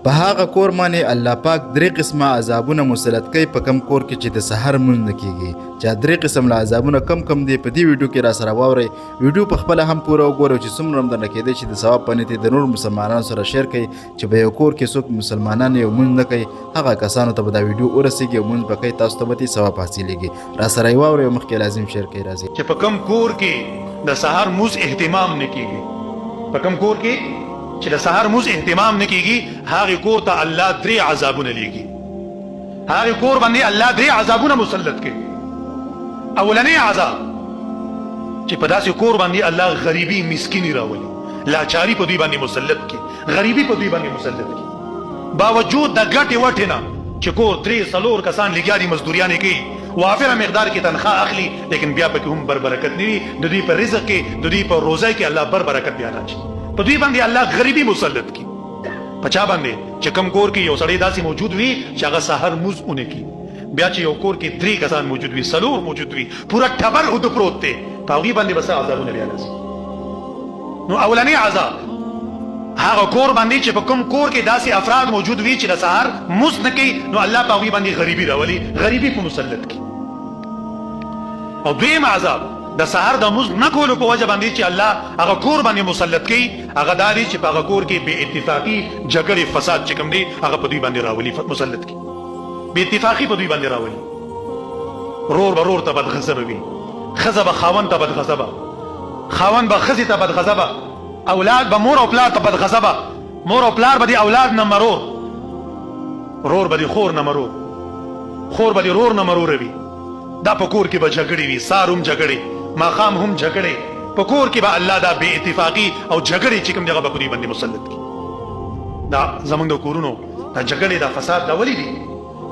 په هغه کور باندې الله پاک درې قسمه عذابونه مسلط کوي په کم کور کې چې د سحر مونځ نه کیږي. چې درې قسم له عذابونه کم دي په دې ویډیو کې را سره واورئ. ویډیو په خپله هم پوره وګورئ چې څومره هم درنه کېدی چې د ثواب په نیت د نور مسلمانانو سره شیر کړئ چې په یو کور کې څوک مسلمانان یو مونځ نه کوي هغه کسانو ته به دا ویډیو ورسیږي او مونځ به کوي، تاسو ته به ترې ثواب حاصلیږي. را سره یې واورئ او مخکې لازم شیر کړئ. راځئ چې په کم کور کې د سحر مونځ اهتمام نه کیږي، په کم کور کې چې د سحر مونځ اهتمام نه کیږي هغه کور ته الله درې عذابونه لیږي. هغه کور باندې الله درې عذابونه مسلط کوي. اولنی عذاب چې په داسې کور باندې الله غریبی مسکینی راولي، لاچاری په دوی باندې مسلط کوي، غریبی په دوی باندې مسلط کوي. باوجود د ګټې وټې نه چې کور 3-4 کسان لګیا دي مزدوریانې کوي، وافره مقدار کې تنخواه اخلي، لیکن بیا پکې هم برکت نه وي. د دوی په رزق کې د دوی په روزۍ کې الله برکت بیا راچي، په دوی باندې الله غریبی مسلط کی. په چا باندې چې کم کور کې یو سړی داسې موجود وي چې هغه سحر مونځ ونه کی، بیا چې یو کور کې 3 کسان موجود وي، 4 موجود وي، پورا ټبر هود پروت دی، په هغوی باندې بس عذابونه بیا راځي. نو اولنی عذاب هغه کور باندې چې په کوم کور کې داسې افراد موجود وي چې د سحر مونځ نه کوي، نو الله په هغوی باندې غریبي راولي، غریبي په مسلط کی. او دویم عذاب د سحر د مونځ نه کولو په وجه باندې چې الله هغه کور باندې مسلط کوي، هغه دا دی چې په هغه کور کې بې اتفاقي جګړې فساد چې کوم دی هغه په دوی باندې راولي، مسلط کوي، بې اتفاقي په دوی باندې راولي. رور به رور ته بدغضبه وي، ښځه به خاوند ته بدغضبه، خاوند به ښځې ته بدغضبه، اولاد به مور او پلار ته بدغضبه، مور او پلار به د اولاد نه مرور، رور به د خور نه مرور، خور به د رور نه مرور وي. دا په کور کې به جګړې وي، سار هم جګړې، ماښام هم جګړې، په کور کې به الله دا بې اتفاقي او جګړې چې کوم دی هغه به په دوی باندې مسلط کړي. دا زموږ د کورونو دا جګړې دا فساد دا ولې دي؟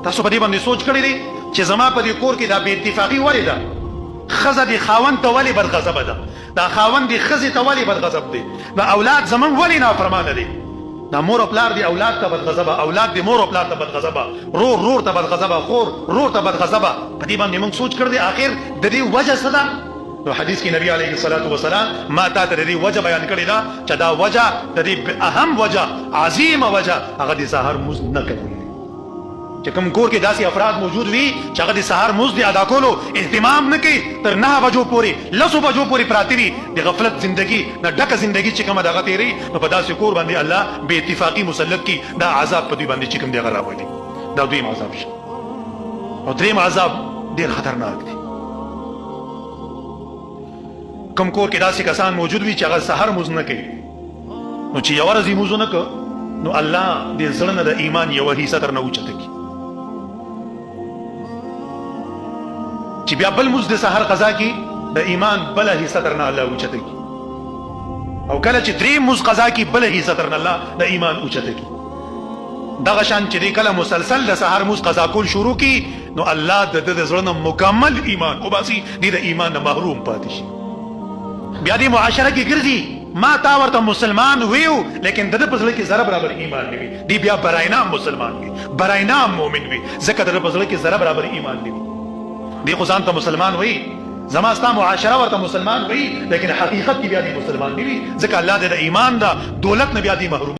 تاسو په دې باندې سوچ کړی دی چې زما په دې کور کې دا بې اتفاقي ولې ده؟ ښځه د خاوند ته ولې بدغضبه ده؟ دا خاوند د ښځې ته ولې بدغضب دی؟ دا اولاد زموږ ولې نافرمانه دی؟ دا مور او پلار دی اولاد ته بدغضبه، اولاد دی مور او پلار ته بدغضبه، رور رور ته بدغضبه، خور رور ته بدغضبه. په دې باندې موږ سوچ کړی دی آخر د دې وجه څه ده؟ نو حدیث کې نبی علیه الصلاة والسلام ما تا ته د دې وجه بیان کړې ده چې دا وجه د دې اهم وجه، عظیمه وجه هغه د سحر مونځ نه کول دی. چې کوم کور کې داسې افراد موجود وي چې هغه د سحر مونځ د ادا کولو اهتمام نه کوي، تر 9 بجو پورې 10 بجو پورې پراته وي، د غفلت زندگی نه ډکه زندگی چې کومه دغه تېري، نو په داسې کور باندې الله بې اتفاقي مسلط کی، دا عذاب په دوی باندې چې کوم دی هغه راولي. دا دویم عذاب شي. او دریم عذاب ډېر خطرناک دی. کوم کور کې داسې کسان موجود وي چې هغه سحر مونځ نه کوي، نو چې یوه ورځ یې مونځ ونه کړ، نو الله د زړه نه د ایمان یوه حصه درنه اوچته کړي، چې بیا بل مونځ د سحر قضا کړي، د ایمان بله حصه درنه الله اوچته کړي. او کله چې دریم مونځ قضا کړي، بله حصه درنه الله د ایمان اوچته کړي. دغه شان چې دی کله مسلسل د سحر مونځ قضا کول شروع کړي، نو الله د ده د زړه نه مکمل ایمان وباسي، دی د ایمان نه محروم پاتې شي. بیا دې معاشره کې ګرځي، ما تا ورته مسلمان ویو لیکن د ده په زړه کې ذره برابر ایمان نه وي، دی بیا براینام مسلمان وي، براینام مؤمن وي، ځکه د ده په زړه کې ذره برابر ایمان نه وي. دی خو ځان ته مسلمان وي، زما ستا معاشره ورته مسلمان وي، لیکن حقیقت کې بیا دی مسلمان نه وي، ځکه الله د ایمان د دولت نه بیا دی محروم